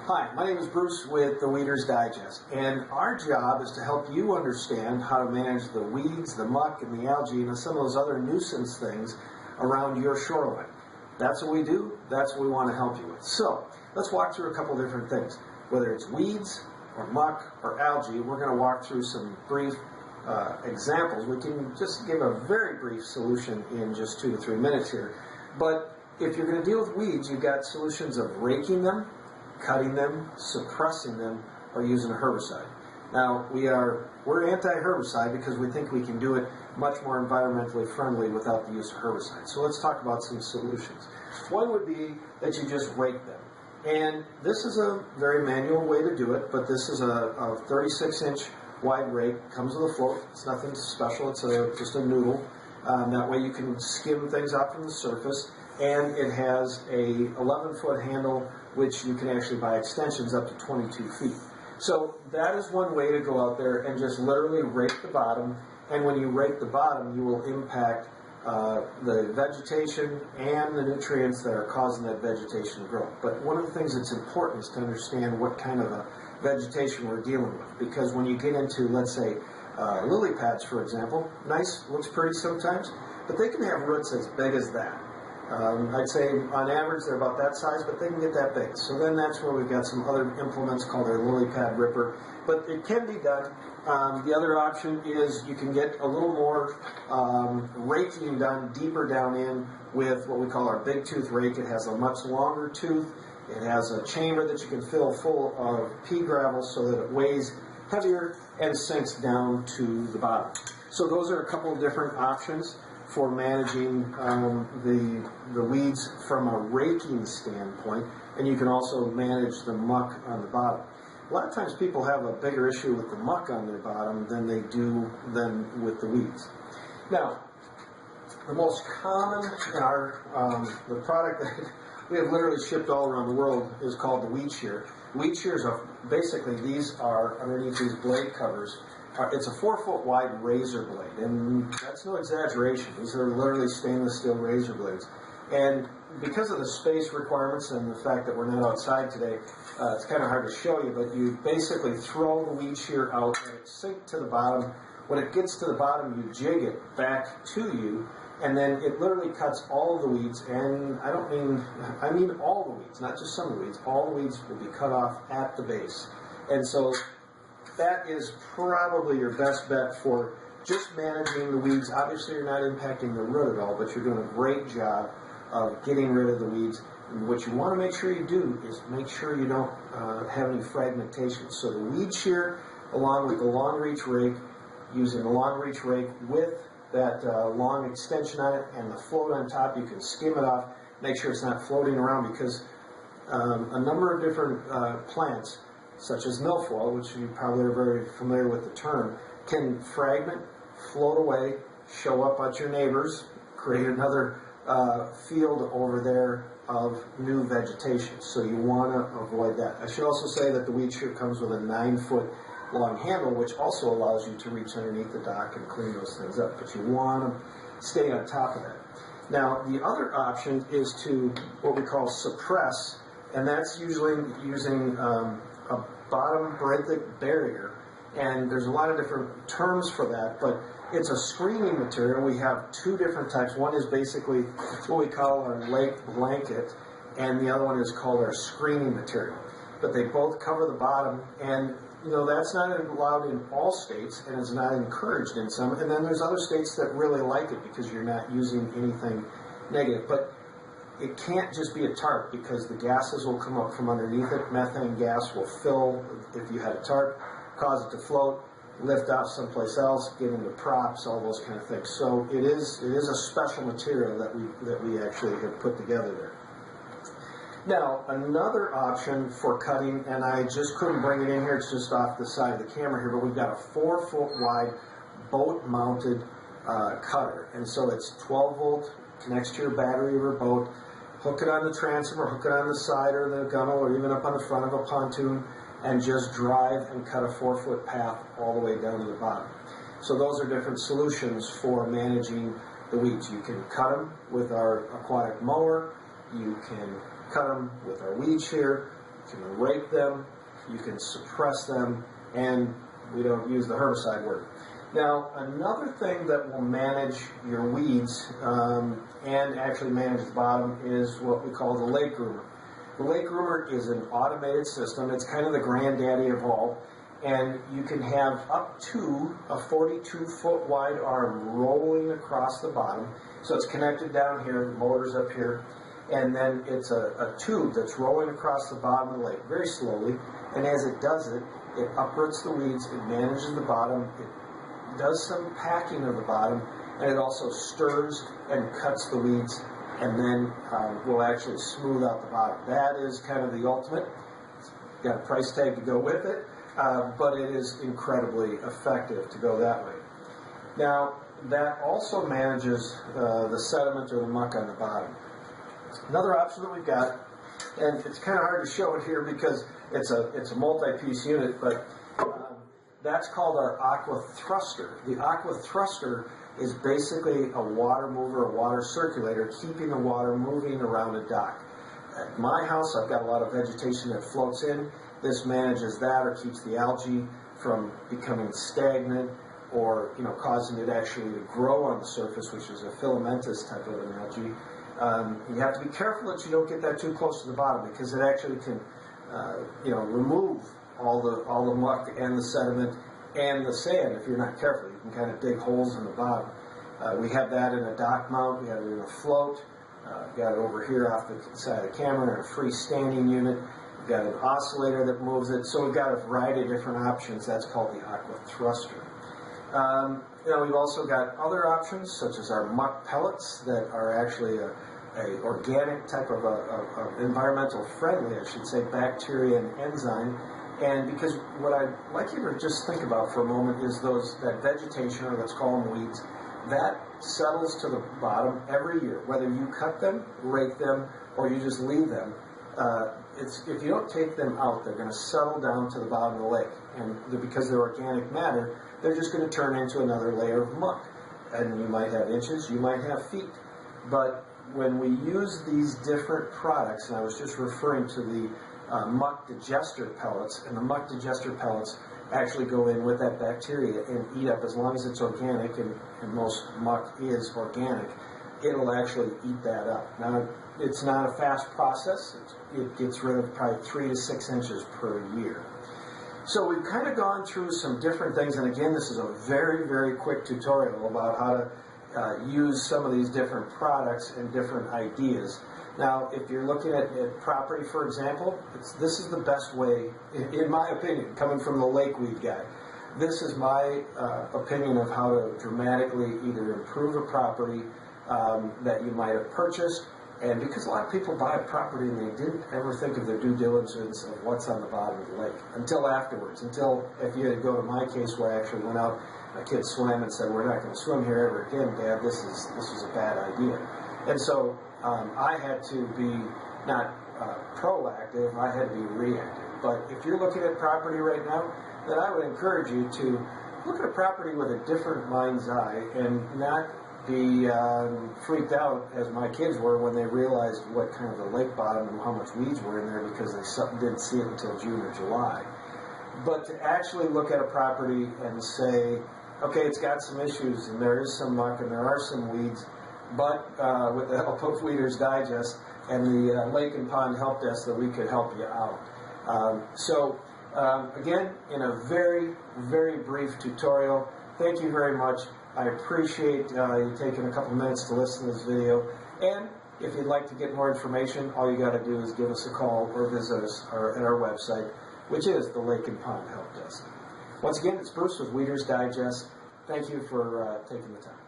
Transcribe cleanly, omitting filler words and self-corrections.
Hi, my name is Bruce with the Weeders Digest, and our job is to help you understand how to manage the weeds, the muck, and the algae, and some of those other nuisance things around your shoreline. That's what we do, that's what we want to help you with. So, let's walk through a couple different things. Whether it's weeds, or muck, or algae, we're going to walk through some brief examples. We can just give a very brief solution in just 2 to 3 minutes here. But if you're going to deal with weeds, you've got solutions of raking them, cutting them, suppressing them, or using a herbicide. Now, we're anti-herbicide because we think we can do it much more environmentally friendly without the use of herbicide. So let's talk about some solutions. One would be that you just rake them. And this is a very manual way to do it, but this is a 36-inch wide rake. Comes with a float. It's nothing special. It's just a noodle. That way you can skim things out from the surface. And it has a 11-foot handle, which you can actually buy extensions up to 22 feet. So that is one way to go out there and just literally rake the bottom. And when you rake the bottom, you will impact the vegetation and the nutrients that are causing that vegetation to grow. But one of the things that's important is to understand what kind of a vegetation we're dealing with. Because when you get into, let's say, lily pads, for example, nice, looks pretty sometimes, but they can have roots as big as that. I'd say on average they're about that size, but they can get that big. So then that's where we've got some other implements called our lily pad ripper. But it can be done. The other option is you can get a little more raking done deeper down in with what we call our big tooth rake. It has a much longer tooth. It has a chamber that you can fill full of pea gravel so that it weighs heavier and sinks down to the bottom. So those are a couple of different options for managing the weeds from a raking standpoint, and you can also manage the muck on the bottom. A lot of times people have a bigger issue with the muck on their bottom than they do with the weeds. Now, the most common in the product that we have literally shipped all around the world is called the weed shear. Weed shears are basically, these are underneath these blade covers. It's a 4-foot wide razor blade, and that's no exaggeration. These are literally stainless steel razor blades. And because of the space requirements and the fact that we're not outside today, it's kind of hard to show you, but you basically throw the weed shear out and it sinks to the bottom. When it gets to the bottom, you jig it back to you, and then it literally cuts all of the weeds, and I mean all the weeds, not just some of the weeds. All the weeds will be cut off at the base. And so that is probably your best bet for just managing the weeds. Obviously, you're not impacting the root at all, but you're doing a great job of getting rid of the weeds. And what you want to make sure you do is make sure you don't have any fragmentation. So the weed shear, along with the long reach rake, using the long reach rake with that long extension on it and the float on top, you can skim it off, make sure it's not floating around, because a number of different plants, such as milfoil, which you probably are very familiar with the term, can fragment, float away, show up at your neighbors, create another field over there of new vegetation. So you want to avoid that. I should also say that the weed shear comes with a 9-foot long handle, which also allows you to reach underneath the dock and clean those things up. But you want to stay on top of that. Now, the other option is to what we call suppress, and that's usually using a bottom benthic barrier, and there's a lot of different terms for that, but it's a screening material. We have 2 different types. One is basically what we call our lake blanket, and the other one is called our screening material. But they both cover the bottom, and that's not allowed in all states, and is not encouraged in some, and then there's other states that really like it because you're not using anything negative. But it can't just be a tarp, because the gases will come up from underneath it. Methane gas will fill, if you had a tarp, cause it to float, lift out someplace else, get into props, all those kind of things. So it is a special material that we actually have put together there. Now, another option for cutting, and I just couldn't bring it in here, it's just off the side of the camera here, but we've got a 4-foot wide boat-mounted cutter. And so it's 12-volt, connects to your battery of your boat. Hook it on the transom, or hook it on the side or the gunnel, or even up on the front of a pontoon, and just drive and cut a 4-foot path all the way down to the bottom. So those are different solutions for managing the weeds. You can cut them with our aquatic mower. You can cut them with our weed shear. you can rake them, you can suppress them, and we don't use the herbicide word. Now, another thing that will manage your weeds and actually manage the bottom is what we call the lake groomer. The lake groomer is an automated system. It's kind of the granddaddy of all, and you can have up to a 42-foot wide arm rolling across the bottom. So it's connected down here, the motor's up here, and then it's a tube that's rolling across the bottom of the lake very slowly, and as it does it, it uproots the weeds, it manages the bottom, it does some packing of the bottom, and it also stirs and cuts the weeds, and then will actually smooth out the bottom. That is kind of the ultimate. It's got a price tag to go with it, but it is incredibly effective to go that way. Now, that also manages the sediment or the muck on the bottom. Another option that we've got, and it's kind of hard to show it here because it's a multi-piece unit, but that's called our Aqua Thruster. The Aqua Thruster is basically a water mover, a water circulator, keeping the water moving around a dock. At my house, I've got a lot of vegetation that floats in. This manages that or keeps the algae from becoming stagnant or causing it actually to grow on the surface, which is a filamentous type of an algae. You have to be careful that you don't get that too close to the bottom because it actually can remove all the muck and the sediment and the sand. If you're not careful, you can kind of dig holes in the bottom. We have that in a dock mount. We have it in a float. Got it over here off the side of the camera in a freestanding unit. We've got an oscillator that moves it. So we've got a variety of different options. That's called the Aqua Thruster. We've also got other options such as our muck pellets that are actually a organic type of environmental friendly, I should say, bacteria and enzyme. And because what I'd like you to just think about for a moment is that vegetation, or let's call them weeds, that settles to the bottom every year, whether you cut them, rake them, or you just leave them. If you don't take them out, they're going to settle down to the bottom of the lake. And because they're organic matter, they're just going to turn into another layer of muck. And you might have inches, you might have feet. But when we use these different products, and I was just referring to the muck digester pellets, and the muck digester pellets actually go in with that bacteria and eat up, as long as it's organic, and most muck is organic, it'll actually eat that up. Now, it's not a fast process. It gets rid of probably 3 to 6 inches per year. So we've kind of gone through some different things, and again, this is a very, very quick tutorial about how to use some of these different products and different ideas. Now, if you're looking at property, for example, this is the best way, in my opinion, coming from the lake weed guy. This is my opinion of how to dramatically either improve a property that you might have purchased, and because a lot of people buy a property and they didn't ever think of their due diligence of what's on the bottom of the lake until afterwards. Until, if you had to go to my case where I actually went out, a kid swam and said, "We're not going to swim here ever again, Dad. This is a bad idea." And so I had to be not proactive, I had to be reactive. But if you're looking at property right now, then I would encourage you to look at a property with a different mind's eye and not be freaked out as my kids were when they realized what kind of a lake bottom and how much weeds were in there because they didn't see it until June or July. But to actually look at a property and say, okay, it's got some issues and there is some muck and there are some weeds, but with the help of Weeders Digest and the Lake and Pond Help Desk, that we could help you out. Again, in a very, very brief tutorial, thank you very much. I appreciate you taking a couple minutes to listen to this video. And if you'd like to get more information, all you got to do is give us a call or visit us at our website, which is the Lake and Pond Help Desk. Once again, it's Bruce with Weeders Digest. Thank you for taking the time.